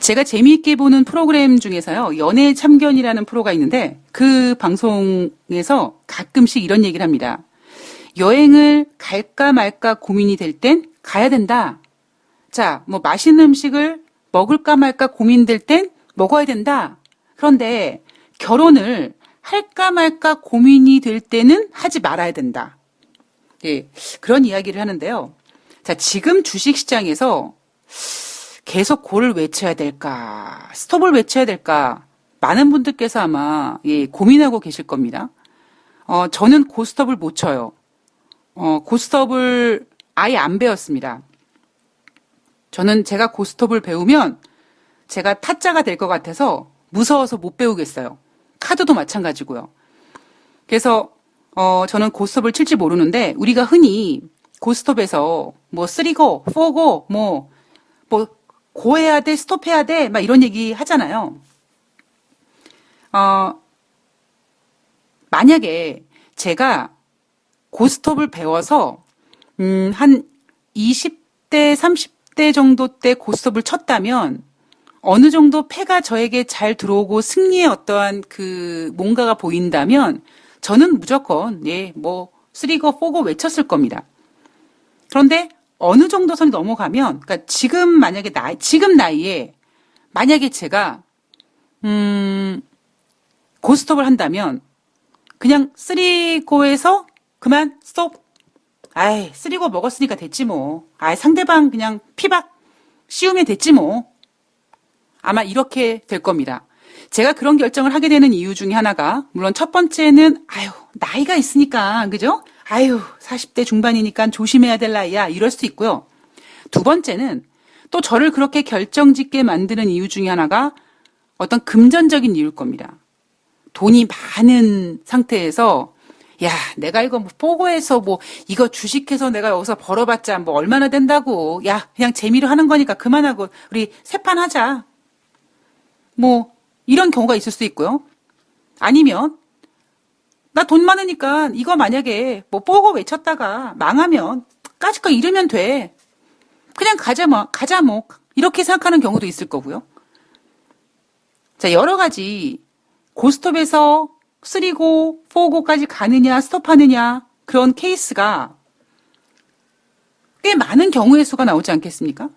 제가 재미있게 보는 프로그램 중에서요, 연애 참견이라는 프로가 있는데 그 방송에서 가끔씩 이런 얘기를 합니다. 여행을 갈까 말까 고민이 될 땐 가야 된다. 자, 뭐 맛있는 음식을 먹을까 말까 고민될 땐 먹어야 된다. 그런데 결혼을 할까 말까 고민이 될 때는 하지 말아야 된다. 예, 그런 이야기를 하는데요. 자, 지금 주식시장에서 계속 고를 외쳐야 될까, 스톱을 외쳐야 될까, 많은 분들께서 아마 고민하고 계실 겁니다. 저는 고스톱을 못 쳐요. 고스톱을 아예 안 배웠습니다. 저는 제가 고스톱을 배우면 제가 타짜가 될 것 같아서 무서워서 못 배우겠어요. 카드도 마찬가지고요. 그래서 저는 고스톱을 칠지 모르는데 우리가 흔히 고스톱에서 뭐 3고, 4고, 뭐 고해야 돼, 스톱해야 돼, 막 이런 얘기 하잖아요. 만약에 제가 고스톱을 배워서 한 20대, 30대 정도 때 고스톱을 쳤다면 어느 정도 패가 저에게 잘 들어오고 승리의 어떠한 그 뭔가가 보인다면 저는 무조건 3고 4고 외쳤을 겁니다. 그런데 어느 정도 선이 넘어가면, 그러니까 지금 만약에 지금 나이에 만약에 제가 고스톱을 한다면 그냥 3고에서 그만 스톱. 아이, 3고 먹었으니까 됐지 뭐. 아이, 상대방 그냥 피박 씌우면 됐지 뭐. 아마 이렇게 될 겁니다. 제가 그런 결정을 하게 되는 이유 중에 하나가, 물론 첫 번째는 나이가 있으니까, 그죠? 40대 중반이니까 조심해야 될 나이야, 이럴 수 있고요. 두 번째는 또 저를 그렇게 결정짓게 만드는 이유 중에 하나가 어떤 금전적인 이유일 겁니다. 돈이 많은 상태에서 야, 내가 이거 뭐 보고해서 뭐 이거 주식해서 내가 여기서 벌어봤자 뭐 얼마나 된다고. 야, 그냥 재미로 하는 거니까 그만하고 우리 세 판 하자. 뭐 이런 경우가 있을 수 있고요. 아니면 나 돈 많으니까 이거 만약에 뭐 보고 외쳤다가 망하면 까짓 거 잃으면 돼. 그냥 가자 뭐 이렇게 생각하는 경우도 있을 거고요. 자, 여러 가지 고스톱에서 3고, 4고까지 가느냐, 스톱하느냐, 그런 케이스가 꽤 많은 경우의 수가 나오지 않겠습니까?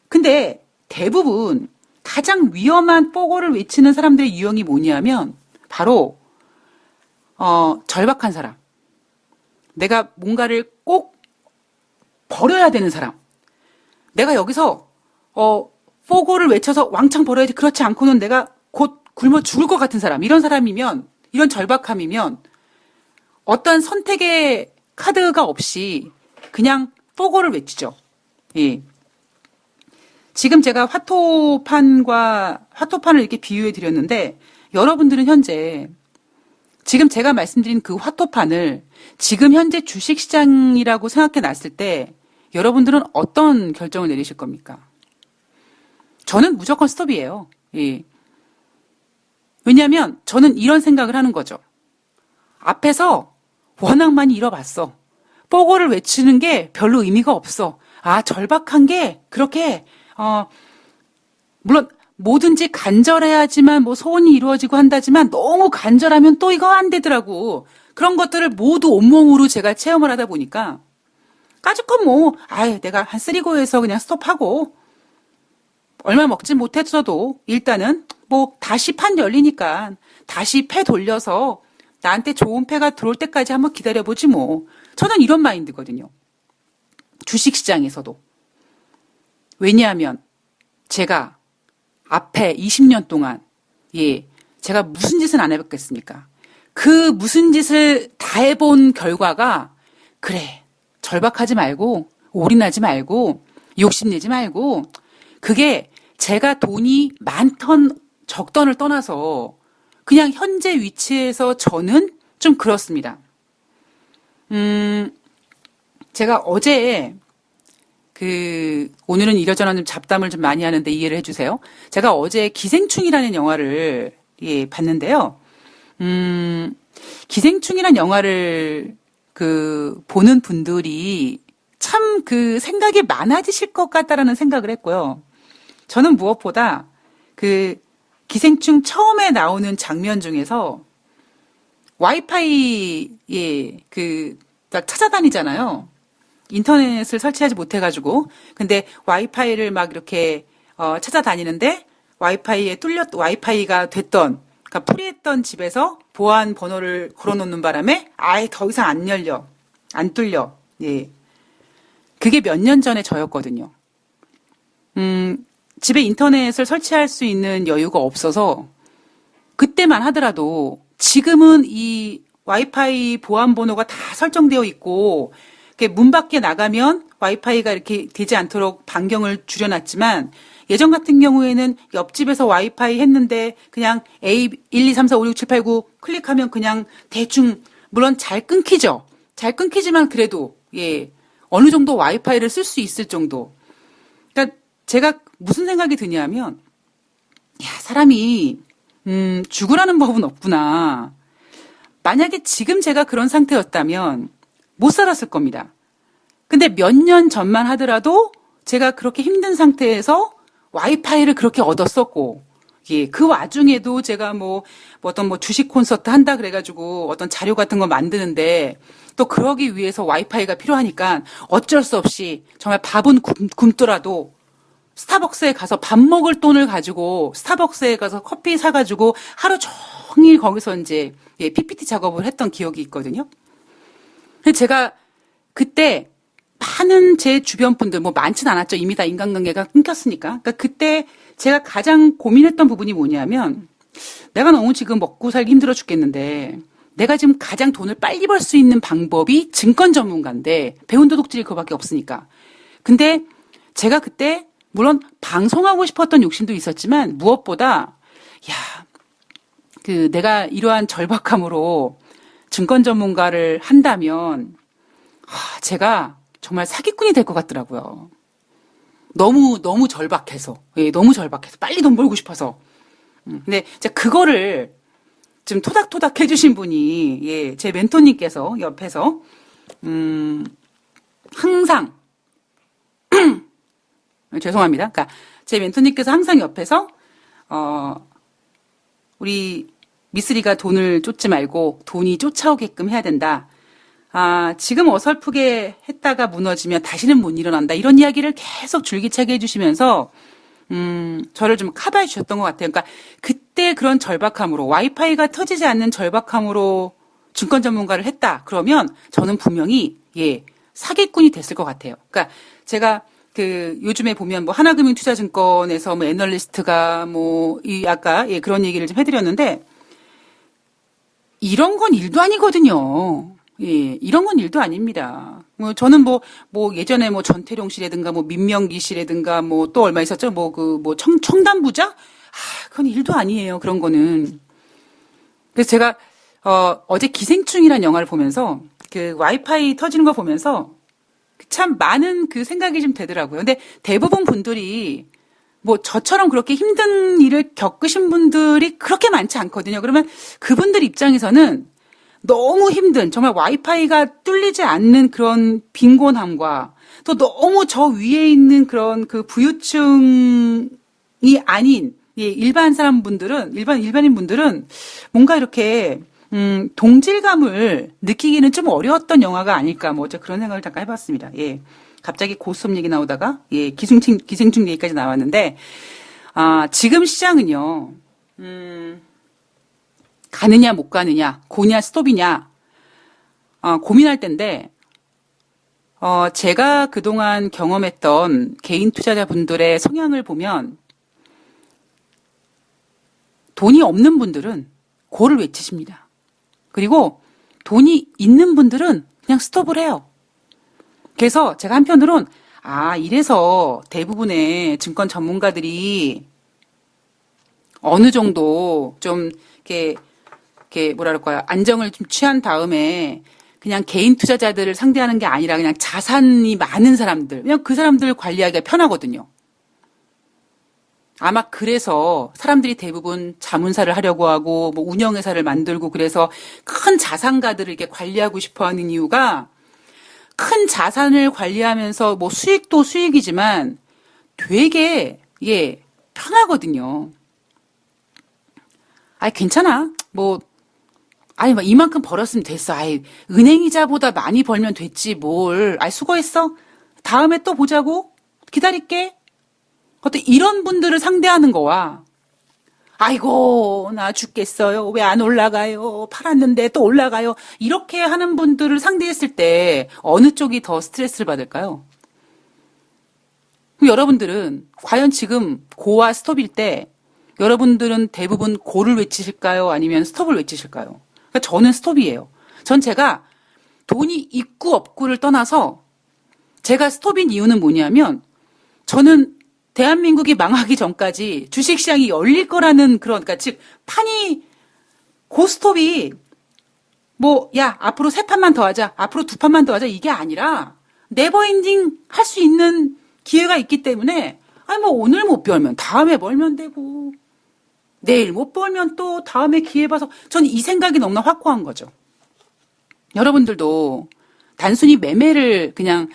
근데 대부분 가장 위험한 4고를 외치는 사람들의 유형이 뭐냐면 바로 절박한 사람. 내가 뭔가를 꼭 버려야 되는 사람. 내가 여기서 4고를 외쳐서 왕창 벌어야지. 그렇지 않고는 내가 곧 굶어 죽을 것 같은 사람. 이런 사람이면, 이런 절박함이면 어떤 선택의 카드가 없이 그냥 4고를 외치죠. 예. 지금 제가 화토판을 이렇게 비유해 드렸는데 여러분들은 현재 지금 제가 말씀드린 그 화토판을 지금 현재 주식시장이라고 생각해 놨을 때 여러분들은 어떤 결정을 내리실 겁니까? 저는 무조건 스톱이에요. 예. 왜냐하면 저는 이런 생각을 하는 거죠. 앞에서 워낙 많이 잃어봤어. 4고를 외치는 게 별로 의미가 없어. 절박한 게 그렇게 물론 뭐든지 간절해야지만 뭐 소원이 이루어지고 한다지만 너무 간절하면 또 이거 안 되더라고. 그런 것들을 모두 온몸으로 제가 체험을 하다 보니까 까짓건 내가 한 3고에서 그냥 스톱하고 얼마 먹지 못했어도 일단은 다시 판 열리니까 다시 패 돌려서 나한테 좋은 패가 들어올 때까지 한번 기다려보지 뭐. 저는 이런 마인드거든요. 주식시장에서도. 왜냐하면 제가 앞에 20년 동안 제가 무슨 짓은 안 해봤겠습니까? 그 무슨 짓을 다 해본 결과가 그래, 절박하지 말고 올인하지 말고 욕심내지 말고 그게 제가 돈이 많던 적던을 떠나서 그냥 현재 위치에서 저는 좀 그렇습니다. 제가 어제 오늘은 이러저러 좀 잡담을 좀 많이 하는데 이해를 해주세요. 제가 어제 기생충이라는 영화를 봤는데요. 기생충이라는 영화를 보는 분들이 참 생각이 많아지실 것 같다라는 생각을 했고요. 저는 무엇보다 그 기생충 처음에 나오는 장면 중에서 와이파이에 딱 찾아다니잖아요. 인터넷을 설치하지 못해가지고. 근데 와이파이를 막 이렇게, 찾아다니는데 와이파이가 됐던, 그러니까 풀이했던 집에서 보안 번호를 걸어놓는 바람에 아예 더 이상 안 열려. 안 뚫려. 예. 그게 몇 년 전에 저였거든요. 집에 인터넷을 설치할 수 있는 여유가 없어서 그때만 하더라도 지금은 이 와이파이 보안 번호가 다 설정되어 있고 이렇게 문 밖에 나가면 와이파이가 이렇게 되지 않도록 반경을 줄여놨지만 예전 같은 경우에는 옆집에서 와이파이 했는데 그냥 A 1, 2, 3, 4, 5, 6, 7, 8, 9 클릭하면 그냥 대충 물론 잘 끊기죠. 잘 끊기지만 그래도 예 어느 정도 와이파이를 쓸 수 있을 정도. 그러니까 제가 무슨 생각이 드냐면 야 사람이 죽으라는 법은 없구나. 만약에 지금 제가 그런 상태였다면 못 살았을 겁니다. 근데 몇 년 전만 하더라도 제가 그렇게 힘든 상태에서 와이파이를 그렇게 얻었었고, 예, 그 와중에도 제가 어떤 주식 콘서트 한다 그래가지고 어떤 자료 같은 거 만드는데 또 그러기 위해서 와이파이가 필요하니까 어쩔 수 없이 정말 밥은 굶더라도 스타벅스에 가서 밥 먹을 돈을 가지고 스타벅스에 가서 커피 사가지고 하루 종일 거기서 이제 예, PPT 작업을 했던 기억이 있거든요. 제가 그때 많은 제 주변 분들 많진 않았죠. 이미 다 인간관계가 끊겼으니까. 그러니까 그때 제가 가장 고민했던 부분이 뭐냐면 내가 너무 지금 먹고 살기 힘들어 죽겠는데 내가 지금 가장 돈을 빨리 벌 수 있는 방법이 증권 전문가인데 배운 도둑질이 그거밖에 없으니까. 근데 제가 그때 물론 방송하고 싶었던 욕심도 있었지만 무엇보다 내가 이러한 절박함으로 증권 전문가를 한다면 제가 정말 사기꾼이 될 것 같더라고요. 너무 절박해서. 예, 너무 절박해서. 빨리 돈 벌고 싶어서. 근데 제가 그거를 좀 토닥토닥 해주신 분이, 예, 제 멘토님께서 옆에서, 항상, 죄송합니다. 그러니까 제 멘토님께서 항상 옆에서, 우리 미쓰리가 돈을 쫓지 말고 돈이 쫓아오게끔 해야 된다. 지금 어설프게 했다가 무너지면 다시는 못 일어난다. 이런 이야기를 계속 줄기차게 해주시면서, 저를 좀 커버해 주셨던 것 같아요. 그러니까 그때 그런 절박함으로, 와이파이가 터지지 않는 절박함으로 증권 전문가를 했다. 그러면 저는 분명히, 예, 사기꾼이 됐을 것 같아요. 그러니까 제가 요즘에 보면 하나금융투자증권에서 애널리스트가 아까, 예, 그런 얘기를 좀 해드렸는데, 이런 건 일도 아니거든요. 예, 이런 건 일도 아닙니다. 저는 예전에 전태룡 씨라든가, 민명기 씨라든가, 또 얼마 있었죠? 청담부자? 그건 일도 아니에요. 그런 거는. 그래서 제가, 어제 기생충이라는 영화를 보면서, 와이파이 터지는 거 보면서, 참 많은 생각이 좀 되더라고요. 근데 대부분 분들이, 저처럼 그렇게 힘든 일을 겪으신 분들이 그렇게 많지 않거든요. 그러면 그분들 입장에서는 너무 힘든, 정말 와이파이가 뚫리지 않는 그런 빈곤함과 또 너무 저 위에 있는 그런 부유층이 아닌, 예, 일반인 분들은 뭔가 이렇게, 동질감을 느끼기는 좀 어려웠던 영화가 아닐까, 그런 생각을 잠깐 해봤습니다. 예. 갑자기 고스톱 얘기 나오다가, 예, 기생충 얘기까지 나왔는데, 지금 시장은요, 가느냐, 못 가느냐, 고냐, 스톱이냐, 고민할 텐데, 제가 그동안 경험했던 개인 투자자분들의 성향을 보면, 돈이 없는 분들은 고를 외치십니다. 그리고 돈이 있는 분들은 그냥 스톱을 해요. 그래서 제가 한편으론, 이래서 대부분의 증권 전문가들이 어느 정도 좀, 안정을 좀 취한 다음에 그냥 개인 투자자들을 상대하는 게 아니라 그냥 자산이 많은 사람들, 그냥 그 사람들 관리하기가 편하거든요. 아마 그래서 사람들이 대부분 자문사를 하려고 하고, 운영회사를 만들고 그래서 큰 자산가들을 이렇게 관리하고 싶어 하는 이유가 큰 자산을 관리하면서 수익도 수익이지만 되게, 예, 편하거든요. 아이, 괜찮아. 뭐, 아니, 막 이만큼 벌었으면 됐어. 아이, 은행이자보다 많이 벌면 됐지, 뭘. 아이, 수고했어. 다음에 또 보자고. 기다릴게. 어때, 이런 분들을 상대하는 거와, 아이고, 나 죽겠어요. 왜 안 올라가요? 팔았는데 또 올라가요. 이렇게 하는 분들을 상대했을 때 어느 쪽이 더 스트레스를 받을까요? 그럼 여러분들은 과연 지금 고와 스톱일 때 여러분들은 대부분 고를 외치실까요? 아니면 스톱을 외치실까요? 그러니까 저는 스톱이에요. 전 제가 돈이 있고 없고를 떠나서 제가 스톱인 이유는 뭐냐면 저는 대한민국이 망하기 전까지 주식시장이 열릴 거라는 그런, 그러니까 즉, 판이, 고스톱이, 뭐, 야, 앞으로 세 판만 더 하자, 앞으로 두 판만 더 하자, 이게 아니라, 네버엔딩 할 수 있는 기회가 있기 때문에, 아니, 뭐, 오늘 못 벌면 다음에 벌면 되고, 내일 못 벌면 또 다음에 기회 봐서, 저는 이 생각이 너무나 확고한 거죠. 여러분들도 단순히 매매를 그냥,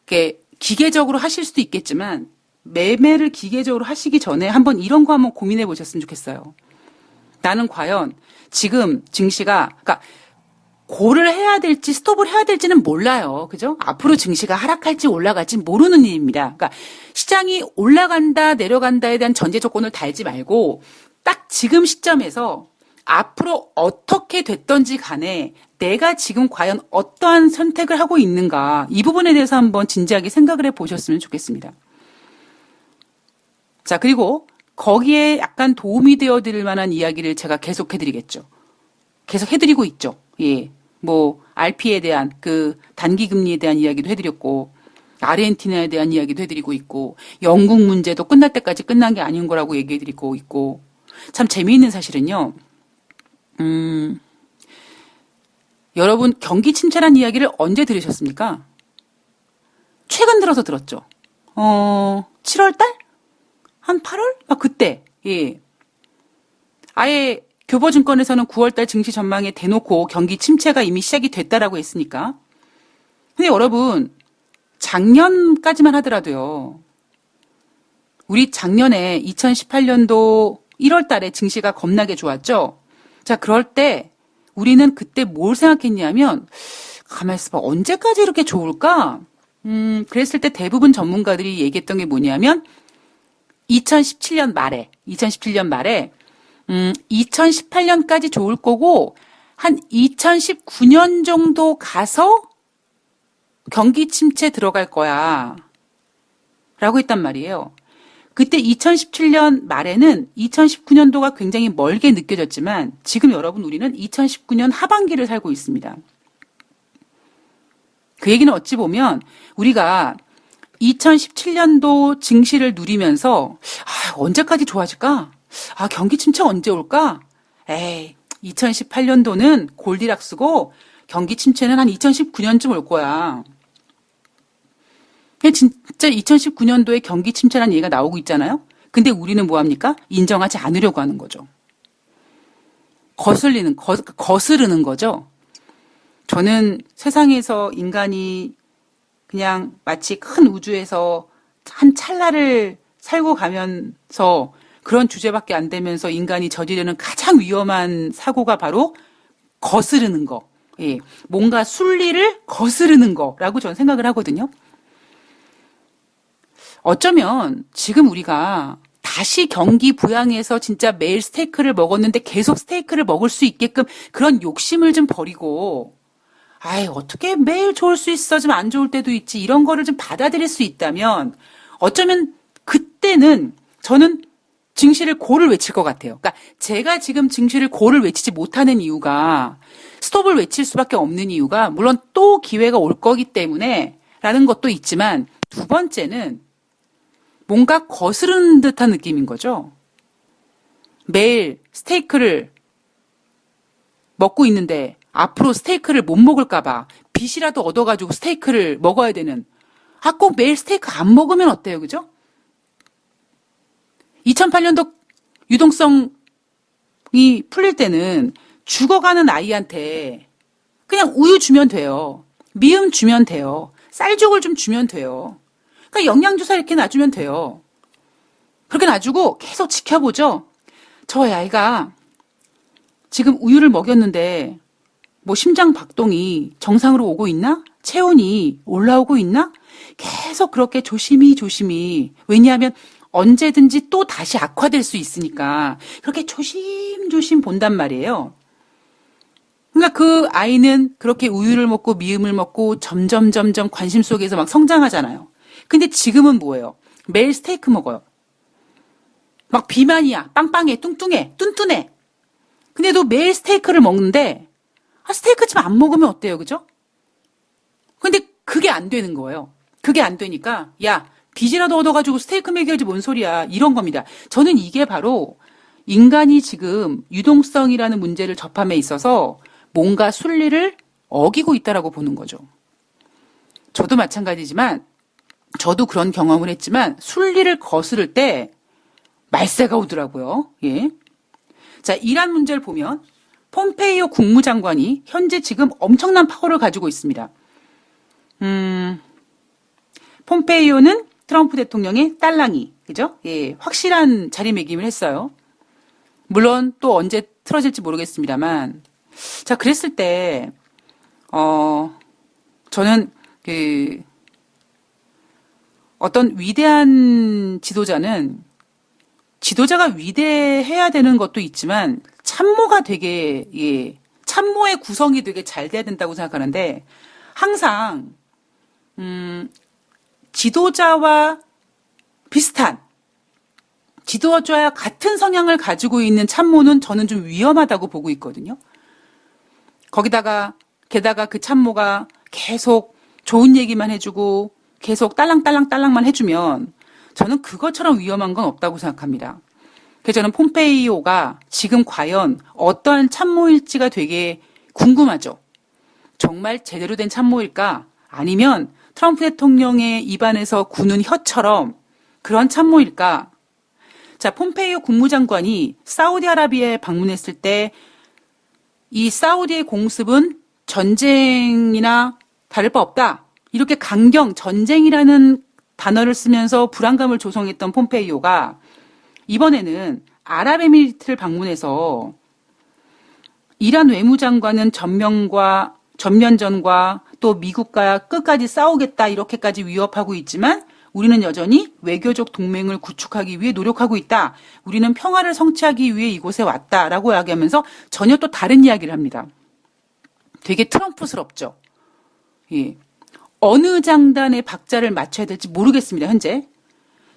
이렇게 기계적으로 하실 수도 있겠지만, 매매를 기계적으로 하시기 전에 한번 이런 거 한번 고민해 보셨으면 좋겠어요. 나는 과연 지금 증시가, 그러니까 고를 해야 될지 스톱을 해야 될지는 몰라요. 그죠? 앞으로 증시가 하락할지 올라갈지 모르는 일입니다. 그러니까 시장이 올라간다, 내려간다에 대한 전제 조건을 달지 말고 딱 지금 시점에서 앞으로 어떻게 됐던지 간에 내가 지금 과연 어떠한 선택을 하고 있는가, 이 부분에 대해서 한번 진지하게 생각을 해 보셨으면 좋겠습니다. 자, 그리고 거기에 약간 도움이 되어 드릴 만한 이야기를 제가 계속 해드리겠죠. 계속 해드리고 있죠. 예. 뭐, RP에 대한 그 단기 금리에 대한 이야기도 해드렸고, 아르헨티나에 대한 이야기도 해드리고 있고, 영국 문제도 끝날 때까지 끝난 게 아닌 거라고 얘기해드리고 있고, 참 재미있는 사실은요, 여러분 경기 침체란 이야기를 언제 들으셨습니까? 최근 들어서 들었죠. 7월 달? 한 8월? 막 그때, 예. 아예 교보증권에서는 9월달 증시 전망에 대놓고 경기 침체가 이미 시작이 됐다라고 했으니까. 근데 여러분, 작년까지만 하더라도요. 우리 작년에 2018년도 1월달에 증시가 겁나게 좋았죠? 자, 그럴 때 우리는 그때 뭘 생각했냐면, 가만히 있어봐. 언제까지 이렇게 좋을까? 그랬을 때 대부분 전문가들이 얘기했던 게 뭐냐면, 2017년 말에 2018년까지 좋을 거고 한 2019년 정도 가서 경기 침체 들어갈 거야 라고 했단 말이에요. 그때 2017년 말에는 2019년도가 굉장히 멀게 느껴졌지만 지금 여러분 우리는 2019년 하반기를 살고 있습니다. 그 얘기는 어찌 보면 우리가 2017년도 증시를 누리면서 언제까지 좋아질까? 경기 침체 언제 올까? 에이, 2018년도는 골디락스고 경기 침체는 한 2019년쯤 올 거야. 진짜 2019년도에 경기 침체라는 얘기가 나오고 있잖아요. 근데 우리는 뭐합니까? 인정하지 않으려고 하는 거죠. 거스르는 거죠. 저는 세상에서 인간이 그냥 마치 큰 우주에서 한 찰나를 살고 가면서 그런 주제밖에 안 되면서 인간이 저지르는 가장 위험한 사고가 바로 거스르는 거. 예, 뭔가 순리를 거스르는 거라고 저는 생각을 하거든요. 어쩌면 지금 우리가 다시 경기 부양해서 진짜 매일 스테이크를 먹었는데 계속 스테이크를 먹을 수 있게끔 그런 욕심을 좀 버리고 어떻게 매일 좋을 수 있어? 좀 안 좋을 때도 있지. 이런 거를 좀 받아들일 수 있다면 어쩌면 그때는 저는 증시를 고를 외칠 것 같아요. 그러니까 제가 지금 증시를 고를 외치지 못하는 이유가 스톱을 외칠 수밖에 없는 이유가 물론 또 기회가 올 거기 때문에 라는 것도 있지만 두 번째는 뭔가 거스르는 듯한 느낌인 거죠. 매일 스테이크를 먹고 있는데 앞으로 스테이크를 못 먹을까봐 빚이라도 얻어가지고 스테이크를 먹어야 되는. 꼭 매일 스테이크 안 먹으면 어때요, 그죠? 2008년도 유동성이 풀릴 때는 죽어가는 아이한테 그냥 우유 주면 돼요. 미음 주면 돼요. 쌀죽을 좀 주면 돼요. 그러니까 영양주사 이렇게 놔주면 돼요. 그렇게 놔주고 계속 지켜보죠. 저 아이가 지금 우유를 먹였는데 뭐 심장 박동이 정상으로 오고 있나? 체온이 올라오고 있나? 계속 그렇게 조심히. 왜냐하면 언제든지 또 다시 악화될 수 있으니까 그렇게 조심조심 본단 말이에요. 그러니까 그 아이는 그렇게 우유를 먹고 미음을 먹고 점점 관심 속에서 막 성장하잖아요. 근데 지금은 뭐예요? 매일 스테이크 먹어요. 막 비만이야. 빵빵해. 뚱뚱해. 뚠뚠해. 근데도 매일 스테이크를 먹는데 스테이크 좀 안 먹으면 어때요? 그죠? 근데 그게 안 되는 거예요. 그게 안 되니까 야 빚이라도 얻어가지고 스테이크 먹여야지 뭔 소리야. 이런 겁니다. 저는 이게 바로 인간이 지금 유동성이라는 문제를 접함에 있어서 뭔가 순리를 어기고 있다라고 보는 거죠. 저도 마찬가지지만 저도 그런 경험을 했지만 순리를 거스를 때 말세가 오더라고요. 예. 자, 이란 문제를 보면 폼페이오 국무장관이 현재 지금 엄청난 파워를 가지고 있습니다. 폼페이오는 트럼프 대통령의 딸랑이, 그죠? 예, 확실한 자리매김을 했어요. 물론 또 언제 틀어질지 모르겠습니다만, 자, 그랬을 때, 저는 어떤 위대한 지도자가 위대해야 되는 것도 있지만, 참모가 되게, 예, 참모의 구성이 되게 잘 돼야 된다고 생각하는데, 항상, 지도자와 비슷한, 지도자와 같은 성향을 가지고 있는 참모는 저는 좀 위험하다고 보고 있거든요. 게다가 그 참모가 계속 좋은 얘기만 해주고, 계속 딸랑딸랑만 해주면, 저는 그것처럼 위험한 건 없다고 생각합니다. 그래서 저는 폼페이오가 지금 과연 어떠한 참모일지가 되게 궁금하죠. 정말 제대로 된 참모일까? 아니면 트럼프 대통령의 입안에서 구는 혀처럼 그런 참모일까? 자, 폼페이오 국무장관이 사우디아라비아에 방문했을 때 이 사우디의 공습은 전쟁이나 다를 바 없다. 이렇게 전쟁이라는 단어를 쓰면서 불안감을 조성했던 폼페이오가 이번에는 아랍에미리트를 방문해서 이란 외무장관은 전면전과 또 미국과 끝까지 싸우겠다 이렇게까지 위협하고 있지만 우리는 여전히 외교적 동맹을 구축하기 위해 노력하고 있다. 우리는 평화를 성취하기 위해 이곳에 왔다라고 이야기하면서 전혀 또 다른 이야기를 합니다. 되게 트럼프스럽죠. 예. 어느 장단에 박자를 맞춰야 될지 모르겠습니다. 현재.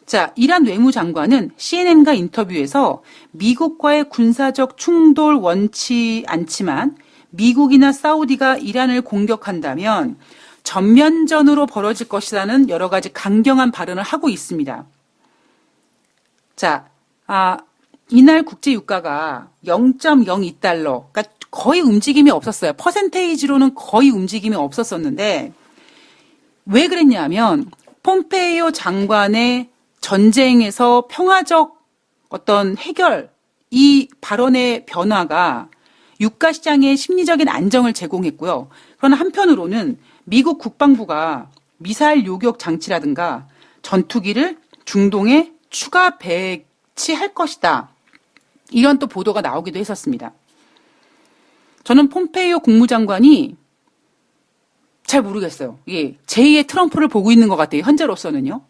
자, 이란 외무장관은 CNN과 인터뷰에서 미국과의 군사적 충돌 원치 않지만 미국이나 사우디가 이란을 공격한다면 전면전으로 벌어질 것이라는 여러 가지 강경한 발언을 하고 있습니다. 자, 이날 국제 유가가 0.02달러, 그러니까 거의 움직임이 없었어요. 퍼센테이지로는 거의 움직임이 없었었는데 왜 그랬냐면 폼페이오 장관의 전쟁에서 평화적 어떤 해결, 이 발언의 변화가 유가 시장에 심리적인 안정을 제공했고요. 그러나 한편으로는 미국 국방부가 미사일 요격 장치라든가 전투기를 중동에 추가 배치할 것이다. 이런 또 보도가 나오기도 했었습니다. 저는 폼페이오 국무장관이 잘 모르겠어요. 예, 제2의 트럼프를 보고 있는 것 같아요. 현재로서는요.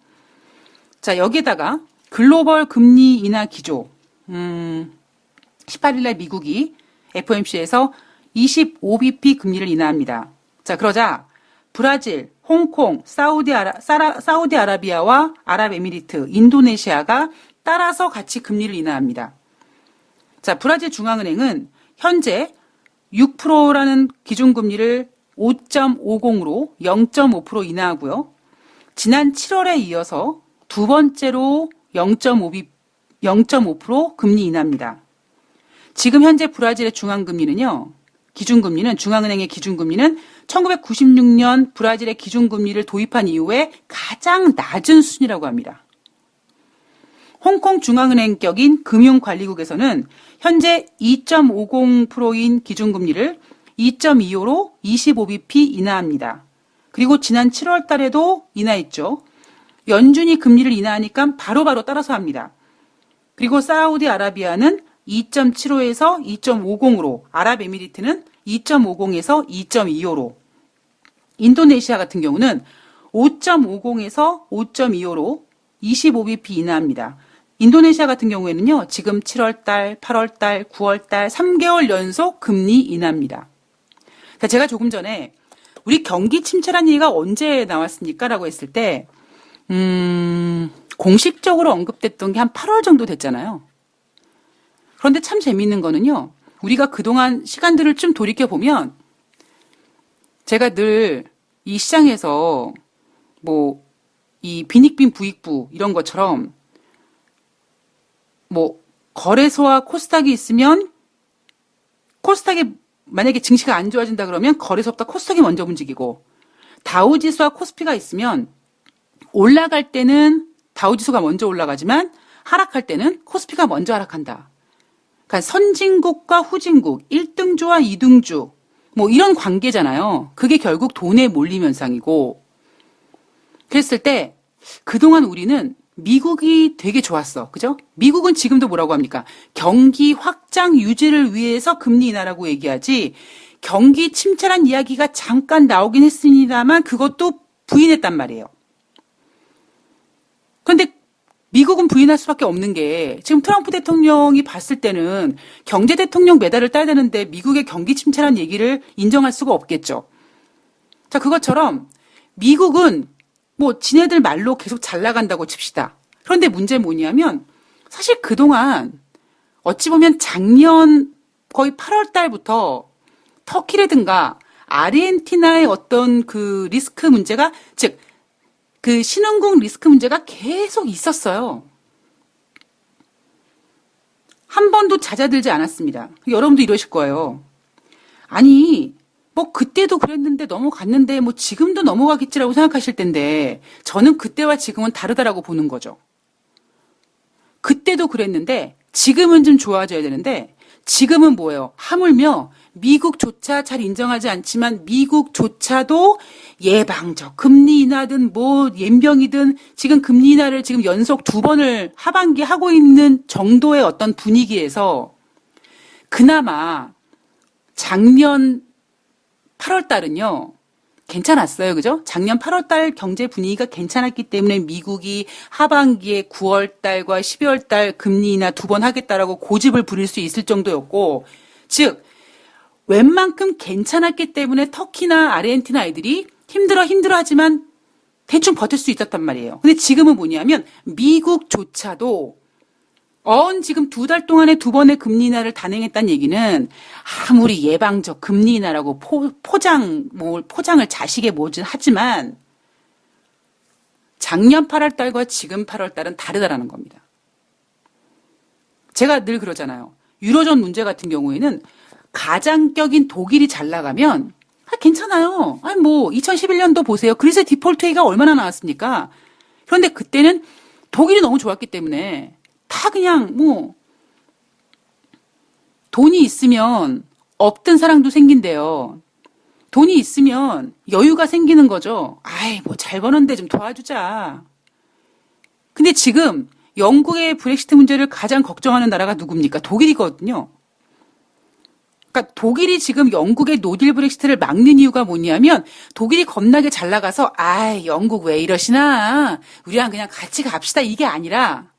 자, 여기에다가 글로벌 금리 인하 기조. 18일 날 미국이 FOMC에서 25bp 금리를 인하합니다. 자, 그러자 브라질, 홍콩, 사우디아라비아와 아랍에미리트, 인도네시아가 따라서 같이 금리를 인하합니다. 자, 브라질 중앙은행은 현재 6%라는 기준금리를 5.50으로 0.5% 인하하고요. 지난 7월에 이어서 두 번째로 0.5% 금리 인하입니다. 지금 현재 브라질의 중앙은행의 기준금리는 1996년 브라질의 기준금리를 도입한 이후에 가장 낮은 수준이라고 합니다. 홍콩 중앙은행격인 금융관리국에서는 현재 2.50%인 기준금리를 2.25로 25bp 인하합니다. 그리고 지난 7월 달에도 인하했죠. 연준이 금리를 인하하니까 바로바로 따라서 합니다. 그리고 사우디아라비아는 2.75에서 2.50으로, 아랍에미리트는 2.50에서 2.25로, 인도네시아 같은 경우는 5.50에서 5.25로 25bp 인하합니다. 인도네시아 같은 경우에는요, 지금 7월달, 8월달, 9월달 3개월 연속 금리 인하입니다. 제가 조금 전에 우리 경기 침체란 얘기가 언제 나왔습니까? 라고 했을 때, 공식적으로 언급됐던 게 한 8월 정도 됐잖아요. 그런데 참 재미있는 거는요, 우리가 그동안 시간들을 좀 돌이켜보면, 제가 늘 이 시장에서 이 빈익빈 부익부 이런 것처럼 거래소와 코스닥이 있으면 코스닥이 만약에 증시가 안 좋아진다 그러면 거래소보다 코스닥이 먼저 움직이고, 다우지수와 코스피가 있으면 올라갈 때는 다우지수가 먼저 올라가지만 하락할 때는 코스피가 먼저 하락한다. 그러니까 선진국과 후진국, 1등주와 2등주 이런 관계잖아요. 그게 결국 돈의 몰림 현상이고, 그랬을 때 그동안 우리는 미국이 되게 좋았어. 그죠? 미국은 지금도 뭐라고 합니까? 경기 확장 유지를 위해서 금리 인하라고 얘기하지, 경기 침체란 이야기가 잠깐 나오긴 했습니다만 그것도 부인했단 말이에요. 그런데 미국은 부인할 수밖에 없는 게, 지금 트럼프 대통령이 봤을 때는 경제 대통령 메달을 따야 되는데 미국의 경기 침체란 얘기를 인정할 수가 없겠죠. 자, 그것처럼 미국은 지네들 말로 계속 잘 나간다고 칩시다. 그런데 문제는 뭐냐면, 사실 그동안 어찌 보면 작년 거의 8월 달부터 터키라든가 아르헨티나의 어떤 그 리스크 문제가, 즉 그 신흥국 리스크 문제가 계속 있었어요. 한 번도 잦아들지 않았습니다. 여러분도 이러실 거예요. 아니, 그때도 그랬는데 넘어갔는데 지금도 넘어가겠지라고 생각하실 텐데, 저는 그때와 지금은 다르다라고 보는 거죠. 그때도 그랬는데 지금은 좀 좋아져야 되는데, 지금은 뭐예요? 하물며 미국조차 잘 인정하지 않지만 미국조차도 예방적 금리 인하든 연병이든 지금 금리 인하를 지금 연속 2번을 하반기에 하고 있는 정도의 어떤 분위기에서, 그나마 작년 8월 달은요 괜찮았어요. 그죠? 작년 8월 달 경제 분위기가 괜찮았기 때문에 미국이 하반기에 9월 달과 12월 달 금리 인하 2번 하겠다라고 고집을 부릴 수 있을 정도였고, 즉 웬만큼 괜찮았기 때문에 터키나 아르헨티나 아이들이 힘들어하지만 대충 버틸 수 있었단 말이에요. 근데 지금은 뭐냐면 미국조차도 지금 2달 동안에 2번의 금리 인하를 단행했다는 얘기는, 아무리 예방적 금리 인하라고 포장을 자식에 뭐든 하지만 작년 8월 달과 지금 8월 달은 다르다라는 겁니다. 제가 늘 그러잖아요. 유로존 문제 같은 경우에는 가장격인 독일이 잘 나가면 괜찮아요. 2011년도 보세요. 그리스의 디폴트 회의가 얼마나 나왔습니까? 그런데 그때는 독일이 너무 좋았기 때문에 다 그냥 돈이 있으면 없던 사랑도 생긴대요. 돈이 있으면 여유가 생기는 거죠. 잘 버는데 좀 도와주자. 근데 지금 영국의 브렉시트 문제를 가장 걱정하는 나라가 누굽니까? 독일이거든요. 그러니까 독일이 지금 영국의 노딜 브렉시트를 막는 이유가 뭐냐면, 독일이 겁나게 잘 나가서 영국 왜 이러시나, 우리랑 그냥 같이 갑시다, 이게 아니라,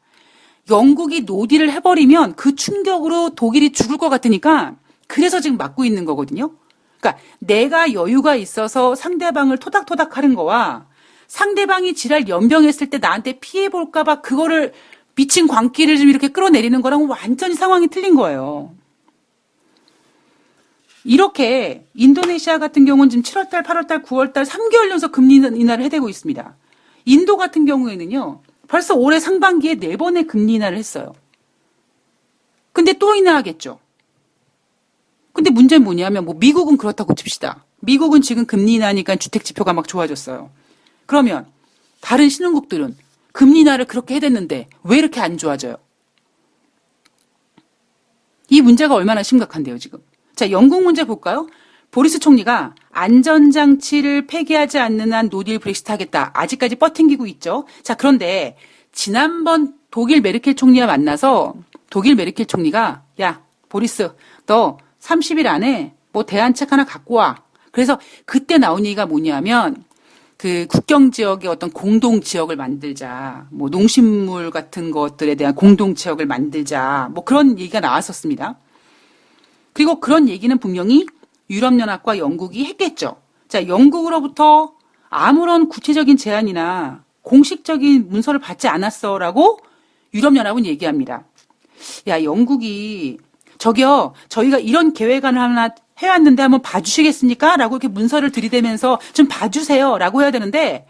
영국이 노딜을 해버리면 그 충격으로 독일이 죽을 것 같으니까 그래서 지금 막고 있는 거거든요. 그러니까 내가 여유가 있어서 상대방을 토닥토닥 하는 거와, 상대방이 지랄 연병했을 때 나한테 피해볼까 봐 그거를 미친 광기를 좀 이렇게 끌어내리는 거랑 완전히 상황이 틀린 거예요. 이렇게 인도네시아 같은 경우는 지금 7월달, 8월달, 9월달 3개월 연속 금리 인하를 해대고 있습니다. 인도 같은 경우에는요, 벌써 올해 상반기에 4번의 금리 인하를 했어요. 근데 또 인하하겠죠. 근데 문제는 뭐냐면, 미국은 그렇다고 칩시다. 미국은 지금 금리 인하니까 주택 지표가 막 좋아졌어요. 그러면 다른 신흥국들은 금리 인하를 그렇게 해댔는데 왜 이렇게 안 좋아져요? 이 문제가 얼마나 심각한데요, 지금. 자, 영국 문제 볼까요? 보리스 총리가 안전장치를 폐기하지 않는 한 노딜 브렉시트 하겠다. 아직까지 뻗팅기고 있죠. 자, 그런데 지난번 독일 메르켈 총리와 만나서 독일 메르켈 총리가 야, 보리스, 너 30일 안에 뭐 대안책 하나 갖고 와. 그래서 그때 나온 얘기가 뭐냐면 그 국경 지역의 어떤 공동 지역을 만들자. 뭐 농식물 같은 것들에 대한 공동 지역을 만들자. 뭐 그런 얘기가 나왔었습니다. 그리고 그런 얘기는 분명히 유럽연합과 영국이 했겠죠. 자, 영국으로부터 아무런 구체적인 제안이나 공식적인 문서를 받지 않았어라고 유럽연합은 얘기합니다. 야, 영국이 저기요, 저희가 이런 계획안을 하나 해왔는데 한번 봐주시겠습니까? 라고 이렇게 문서를 들이대면서 좀 봐주세요. 라고 해야 되는데,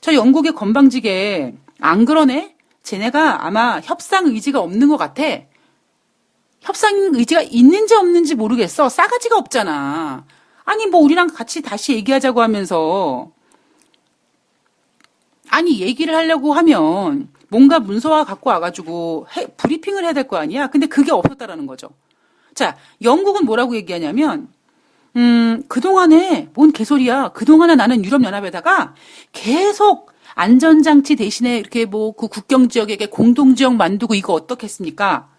저 영국의 건방지게, 안 그러네? 쟤네가 아마 협상 의지가 없는 것 같아. 협상 의지가 있는지 없는지 모르겠어. 싸가지가 없잖아. 아니, 뭐, 우리랑 같이 다시 얘기하자고 하면서, 아니, 얘기를 하려고 하면, 뭔가 문서화 갖고 와가지고, 브리핑을 해야 될 거 아니야? 근데 그게 없었다라는 거죠. 자, 영국은 뭐라고 얘기하냐면, 그동안에, 뭔 개소리야. 그동안에 나는 유럽연합에다가 계속 안전장치 대신에 이렇게 뭐 그 국경지역에게 공동지역 만들고 이거 어떻겠습니까?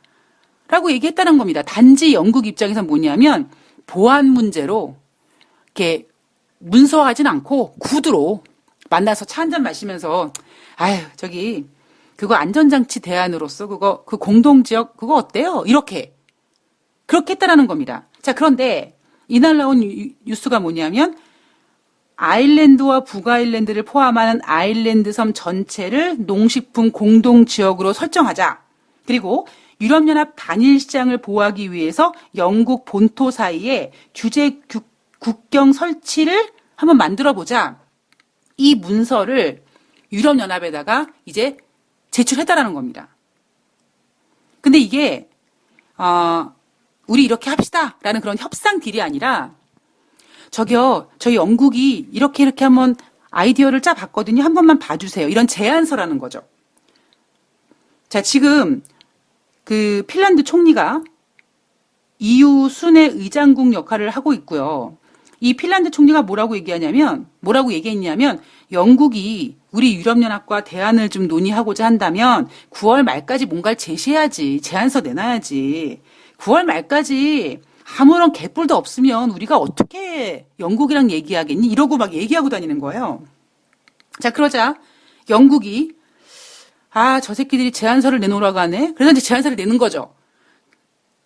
라고 얘기했다는 겁니다. 단지 영국 입장에서 뭐냐면, 보안 문제로, 이렇게 문서화하진 않고 구두로 만나서 차 한잔 마시면서, 아유, 저기, 그거 안전장치 대안으로서 그거, 그 공동지역 그거 어때요? 그렇게 했다라는 겁니다. 자, 그런데 이날 나온 뉴스가 뭐냐면 아일랜드와 북아일랜드를 포함하는 아일랜드 섬 전체를 농식품 공동지역으로 설정하자. 그리고 유럽연합 단일 시장을 보호하기 위해서 영국 본토 사이에 규제 국경 설치를 한번 만들어보자. 이 문서를 유럽연합에다가 이제 제출했다라는 겁니다. 근데 이게 우리 이렇게 합시다라는 그런 협상 딜이 아니라 저기요, 저희 영국이 이렇게 한번 아이디어를 짜봤거든요. 한 번만 봐주세요. 이런 제안서라는 거죠. 자, 지금 그 핀란드 총리가 EU 순회 의장국 역할을 하고 있고요. 이 핀란드 총리가 뭐라고 얘기했냐면 영국이 우리 유럽연합과 대안을 좀 논의하고자 한다면 9월 말까지 뭔가를 제시해야지. 제안서 내놔야지. 9월 말까지 아무런 개뿔도 없으면 우리가 어떻게 영국이랑 얘기하겠니? 이러고 막 얘기하고 다니는 거예요. 자, 그러자 영국이 저 새끼들이 제안서를 내놓으라고 하네. 그래서 이제 제안서를 내는 거죠.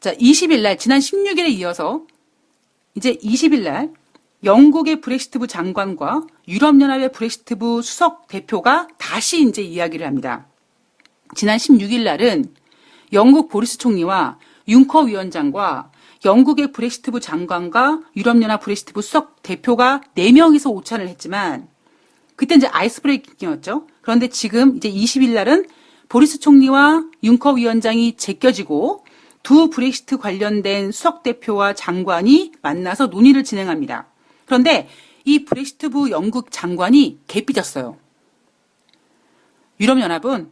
자, 20일 날 지난 16일에 이어서 이제 20일 날 영국의 브렉시트부 장관과 유럽연합의 브렉시트부 수석 대표가 다시 이제 이야기를 합니다. 지난 16일 날은 영국 보리스 총리와 융커 위원장과 영국의 브렉시트부 장관과 유럽연합 브렉시트부 수석 대표가 4명이서 오찬을 했지만 그때 이제 아이스 브레이킹이었죠. 그런데 지금 이제 20일 날은 보리스 총리와 융커 위원장이 제껴지고 두 브렉시트 관련된 수석 대표와 장관이 만나서 논의를 진행합니다. 그런데 이 브렉시트부 영국 장관이 개삐졌어요. 유럽연합은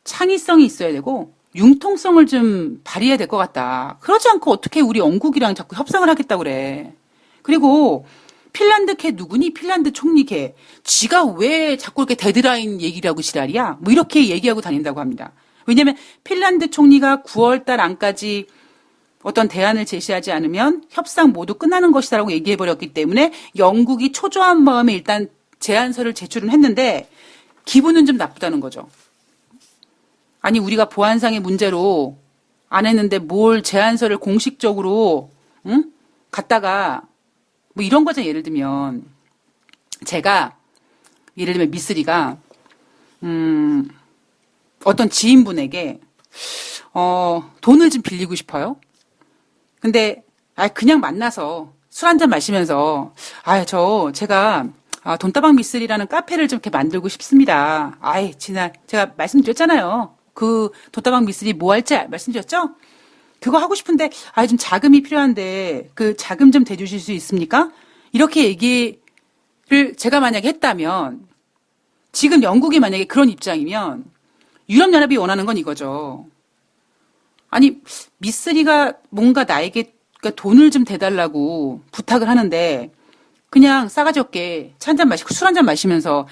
창의성이 있어야 되고 융통성을 좀 발휘해야 될 것 같다. 그러지 않고 어떻게 우리 영국이랑 자꾸 협상을 하겠다고 그래. 그리고 핀란드 걔 누구니? 핀란드 총리 걔. 지가 왜 자꾸 이렇게 데드라인 얘기를 하고 지랄이야? 뭐 이렇게 얘기하고 다닌다고 합니다. 왜냐하면 핀란드 총리가 9월 달 안까지 어떤 대안을 제시하지 않으면 협상 모두 끝나는 것이다라고 얘기해버렸기 때문에 영국이 초조한 마음에 일단 제안서를 제출은 했는데 기분은 좀 나쁘다는 거죠. 아니 우리가 보안상의 문제로 안 했는데 뭘 제안서를 공식적으로 갖다가 뭐 이런 거죠. 예를 들면 제가 예를 들면 미쓰리가 어떤 지인분에게 돈을 좀 빌리고 싶어요. 근데 그냥 만나서 술 한잔 마시면서 제가 돈다방 미쓰리라는 카페를 좀 이렇게 만들고 싶습니다. 지난 제가 말씀드렸잖아요. 그 돈다방 미쓰리 뭐 할지 말씀드렸죠? 그거 하고 싶은데 좀 자금이 필요한데 그 자금 좀 대주실 수 있습니까? 이렇게 얘기를 제가 만약에 했다면 지금 영국이 만약에 그런 입장이면 유럽연합이 원하는 건 이거죠. 아니 미쓰리가 뭔가 나에게 돈을 좀 대달라고 부탁을 하는데 그냥 싸가지 없게 차 한잔 마시고 술 한잔 마시면서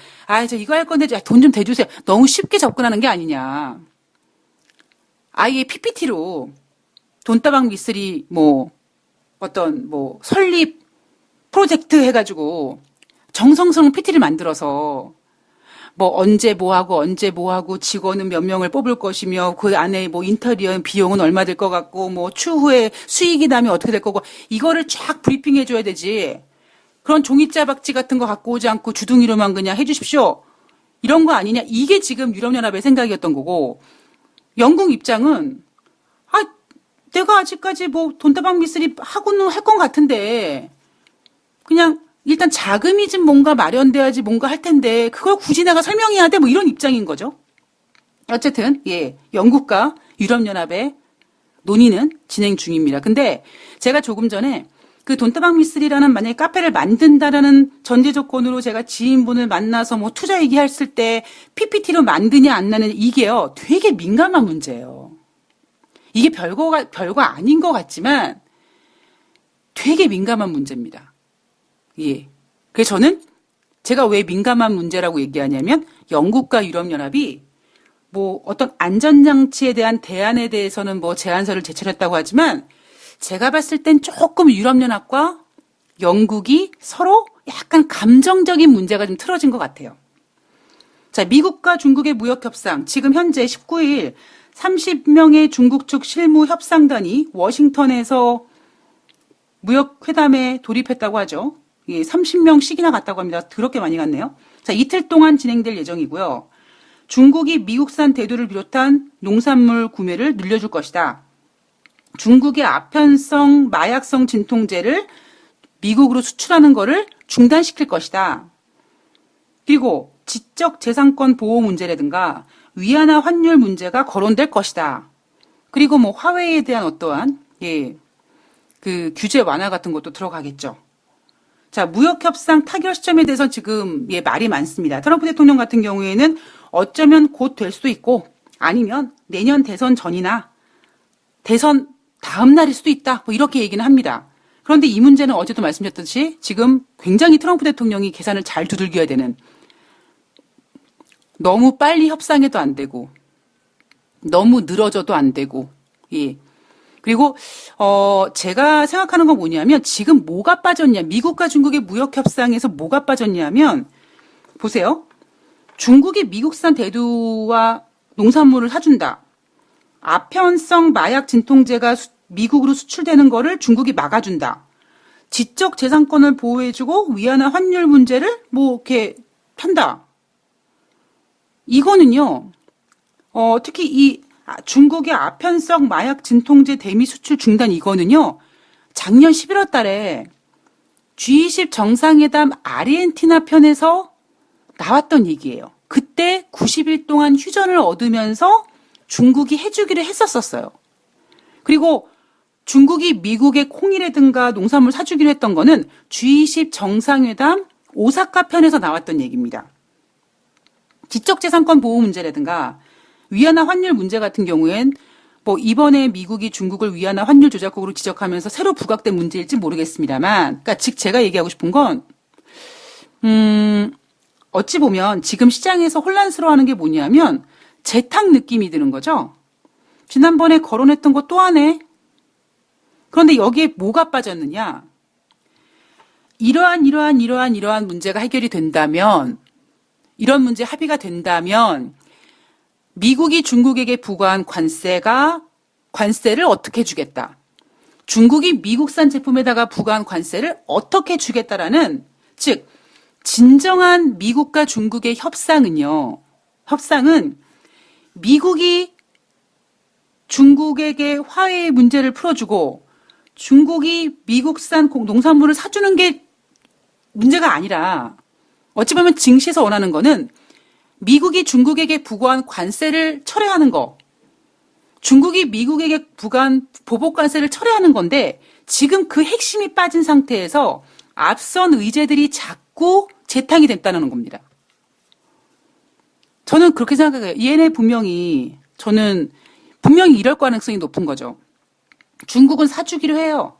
저 이거 할 건데 돈 좀 대주세요. 너무 쉽게 접근하는 게 아니냐. 아예 PPT로 돈다방 미쓰리 뭐 어떤 뭐 설립 프로젝트 해가지고 정성스러운 PT를 만들어서 뭐 언제 뭐 하고 직원은 몇 명을 뽑을 것이며 그 안에 뭐 인테리어 비용은 얼마 될 것 같고 뭐 추후에 수익이 나면 어떻게 될 거고 이거를 쫙 브리핑 해줘야 되지. 그런 종이짜박지 같은 거 갖고 오지 않고 주둥이로만 그냥 해주십시오. 이런 거 아니냐. 이게 지금 유럽연합의 생각이었던 거고 영국 입장은 내가 아직까지 뭐 돈다방 미쓰리 하고는 할 건 같은데 그냥 일단 자금이 좀 뭔가 마련돼야지 뭔가 할 텐데 그걸 굳이 내가 설명해야 돼? 뭐 이런 입장인 거죠. 어쨌든 영국과 유럽연합의 논의는 진행 중입니다. 근데 제가 조금 전에 그 돈다방 미쓰리라는 만약에 카페를 만든다라는 전제 조건으로 제가 지인분을 만나서 뭐 투자 얘기했을 때 PPT로 만드냐 안 나느냐 이게요 되게 민감한 문제예요. 이게 별거 아닌 것 같지만 되게 민감한 문제입니다. 그래서 저는 제가 왜 민감한 문제라고 얘기하냐면 영국과 유럽연합이 뭐 어떤 안전장치에 대한 대안에 대해서는 뭐 제안서를 제출했다고 하지만 제가 봤을 땐 조금 유럽연합과 영국이 서로 약간 감정적인 문제가 좀 틀어진 것 같아요. 자, 미국과 중국의 무역협상, 지금 현재 19일 30명의 중국 측 실무협상단이 워싱턴에서 무역회담에 돌입했다고 하죠. 30명씩이나 갔다고 합니다. 더럽게 많이 갔네요. 자, 이틀 동안 진행될 예정이고요. 중국이 미국산 대두를 비롯한 농산물 구매를 늘려줄 것이다. 중국의 아편성 마약성 진통제를 미국으로 수출하는 것을 중단시킬 것이다. 그리고 지적재산권 보호 문제라든가 위안화 환율 문제가 거론될 것이다. 그리고 뭐 화웨이에 대한 어떠한 그 규제 완화 같은 것도 들어가겠죠. 자, 무역협상 타결 시점에 대해서 지금 말이 많습니다. 트럼프 대통령 같은 경우에는 어쩌면 곧 될 수도 있고 아니면 내년 대선 전이나 대선 다음 날일 수도 있다. 뭐 이렇게 얘기는 합니다. 그런데 이 문제는 어제도 말씀드렸듯이 지금 굉장히 트럼프 대통령이 계산을 잘 두들겨야 되는 너무 빨리 협상해도 안 되고 너무 늘어져도 안 되고 그리고 제가 생각하는 건 뭐냐면 지금 뭐가 빠졌냐 미국과 중국의 무역 협상에서 뭐가 빠졌냐면 보세요. 중국이 미국산 대두와 농산물을 사준다. 아편성 마약 진통제가 미국으로 수출되는 거를 중국이 막아준다. 지적 재산권을 보호해주고 위안화 환율 문제를 뭐 이렇게 편다. 이거는요. 특히 이 중국의 아편성 마약 진통제 대미 수출 중단 이거는요. 작년 11월 달에 G20 정상회담 아르헨티나 편에서 나왔던 얘기예요. 그때 90일 동안 휴전을 얻으면서 중국이 해주기로 했었어요. 그리고 중국이 미국의 콩이라든가 농산물 사주기로 했던 거는 G20 정상회담 오사카 편에서 나왔던 얘기입니다. 지적재산권 보호 문제라든가 위안화 환율 문제 같은 경우엔 뭐 이번에 미국이 중국을 위안화 환율 조작국으로 지적하면서 새로 부각된 문제일지 모르겠습니다만, 그러니까 즉 제가 얘기하고 싶은 건 어찌 보면 지금 시장에서 혼란스러워하는 게 뭐냐면 재탕 느낌이 드는 거죠. 지난번에 거론했던 거 또 하네. 그런데 여기에 뭐가 빠졌느냐? 이러한 문제가 해결이 된다면, 이런 문제 합의가 된다면 미국이 중국에게 부과한 관세를 어떻게 주겠다. 중국이 미국산 제품에다가 부과한 관세를 어떻게 주겠다라는, 즉 진정한 미국과 중국의 협상은 미국이 중국에게 화해의 문제를 풀어주고 중국이 미국산 농산물을 사주는 게 문제가 아니라 어찌 보면 증시에서 원하는 거는 미국이 중국에게 부과한 관세를 철회하는 거, 중국이 미국에게 부과한 보복 관세를 철회하는 건데 지금 그 핵심이 빠진 상태에서 앞선 의제들이 자꾸 재탕이 됐다는 겁니다. 저는 그렇게 생각해요. 저는 분명히 이럴 가능성이 높은 거죠. 중국은 사주기로 해요.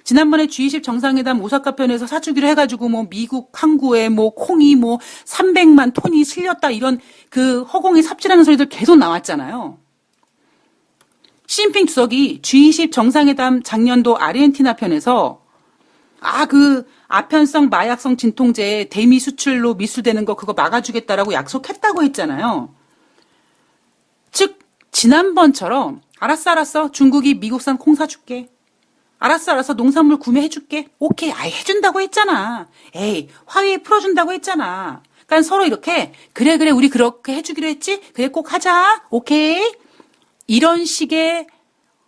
지난번에 G20 정상회담 오사카 편에서 사주기로 해가지고 뭐 미국 항구에 뭐 콩이 뭐 300만 톤이 실렸다 이런 그 허공에 삽질하는 소리들 계속 나왔잖아요. 시진핑 주석이 G20 정상회담 작년도 아르헨티나 편에서 그 아편성 마약성 진통제 대미 수출로 미수되는 거 그거 막아주겠다라고 약속했다고 했잖아요. 즉 지난번처럼 알았어 중국이 미국산 콩 사줄게. 알았어 농산물 구매해줄게. 오케이 해준다고 했잖아. 화해 풀어준다고 했잖아. 그러니까 서로 이렇게 그래 우리 그렇게 해주기로 했지. 그래 꼭 하자. 오케이. 이런 식의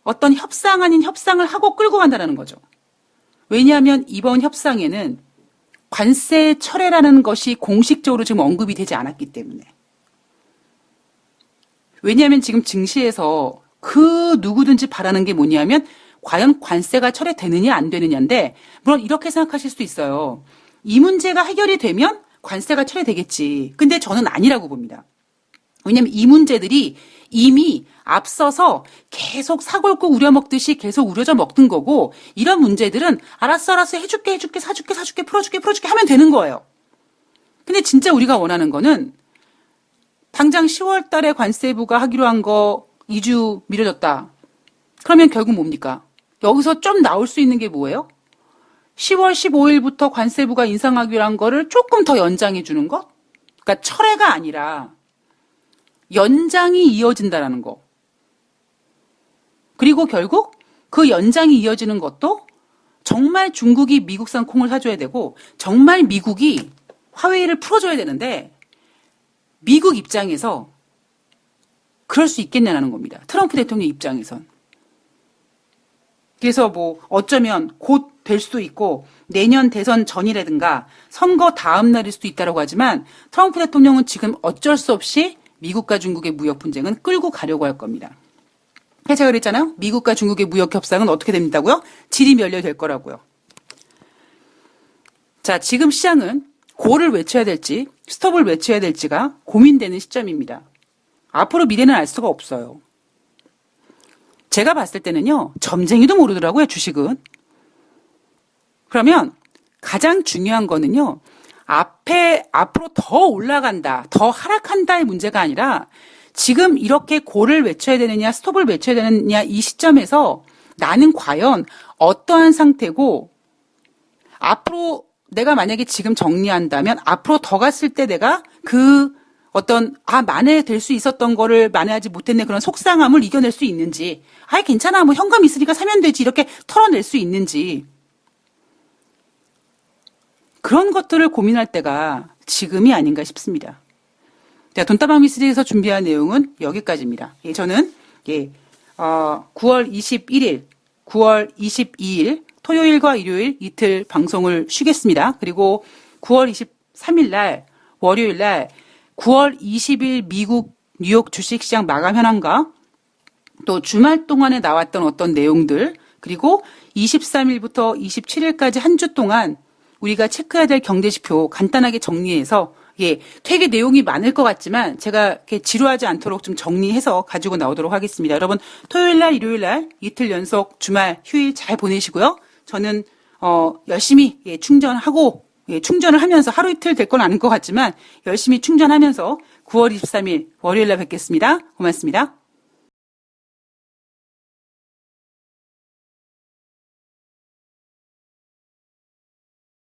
어떤 협상 아닌 협상을 하고 끌고 간다는 거죠. 왜냐하면 이번 협상에는 관세 철회라는 것이 공식적으로 지금 언급이 되지 않았기 때문에. 왜냐하면 지금 증시에서 그 누구든지 바라는 게 뭐냐면 과연 관세가 철회되느냐 안 되느냐인데, 물론 이렇게 생각하실 수도 있어요. 이 문제가 해결이 되면 관세가 철회되겠지. 근데 저는 아니라고 봅니다. 왜냐하면 이 문제들이 이미 앞서서 계속 사골국 우려먹듯이 계속 우려져 먹던 거고, 이런 문제들은 알았어 해줄게 사줄게 풀어줄게 하면 되는 거예요. 근데 진짜 우리가 원하는 거는 당장 10월 달에 관세부가 하기로 한 거 2주 미뤄졌다. 그러면 결국 뭡니까? 여기서 좀 나올 수 있는 게 뭐예요? 10월 15일부터 관세부가 인상하기로 한 거를 조금 더 연장해 주는 것? 그러니까 철회가 아니라 연장이 이어진다라는 거. 그리고 결국 그 연장이 이어지는 것도 정말 중국이 미국산 콩을 사줘야 되고 정말 미국이 화웨이를 풀어줘야 되는데, 미국 입장에서 그럴 수 있겠냐는 겁니다. 트럼프 대통령 입장에선. 그래서 어쩌면 곧 될 수도 있고 내년 대선 전이라든가 선거 다음 날일 수도 있다고 하지만, 트럼프 대통령은 지금 어쩔 수 없이 미국과 중국의 무역 분쟁은 끌고 가려고 할 겁니다. 제가 그랬잖아요. 미국과 중국의 무역 협상은 어떻게 됩니다고요? 질이 멸려될 거라고요. 자, 지금 시장은 고를 외쳐야 될지 스톱을 외쳐야 될지가 고민되는 시점입니다. 앞으로 미래는 알 수가 없어요. 제가 봤을 때는요, 점쟁이도 모르더라고요, 주식은. 그러면 가장 중요한 거는요, 앞으로 더 올라간다, 더 하락한다의 문제가 아니라 지금 이렇게 고를 외쳐야 되느냐, 스톱을 외쳐야 되느냐, 이 시점에서 나는 과연 어떠한 상태고, 앞으로 내가 만약에 지금 정리한다면 앞으로 더 갔을 때 내가 만회될 수 있었던 거를 만회하지 못했네, 그런 속상함을 이겨낼 수 있는지, 괜찮아, 현금 있으니까 사면 되지, 이렇게 털어낼 수 있는지, 그런 것들을 고민할 때가 지금이 아닌가 싶습니다. 돈다방 미스리에서 준비한 내용은 여기까지입니다. 저는 9월 21일, 9월 22일 토요일과 일요일 이틀 방송을 쉬겠습니다. 그리고 9월 23일 날 월요일 날 9월 20일 미국 뉴욕 주식시장 마감 현황과 또 주말 동안에 나왔던 어떤 내용들, 그리고 23일부터 27일까지 한 주 동안 우리가 체크해야 될 경제지표 간단하게 정리해서, 되게 내용이 많을 것 같지만 제가 이렇게 지루하지 않도록 좀 정리해서 가지고 나오도록 하겠습니다. 여러분, 토요일 날, 일요일 날 이틀 연속 주말 휴일 잘 보내시고요. 저는 열심히 충전하고, 충전을 하면서 하루 이틀 될 건 아닌 것 같지만 열심히 충전하면서 9월 23일 월요일 날 뵙겠습니다. 고맙습니다.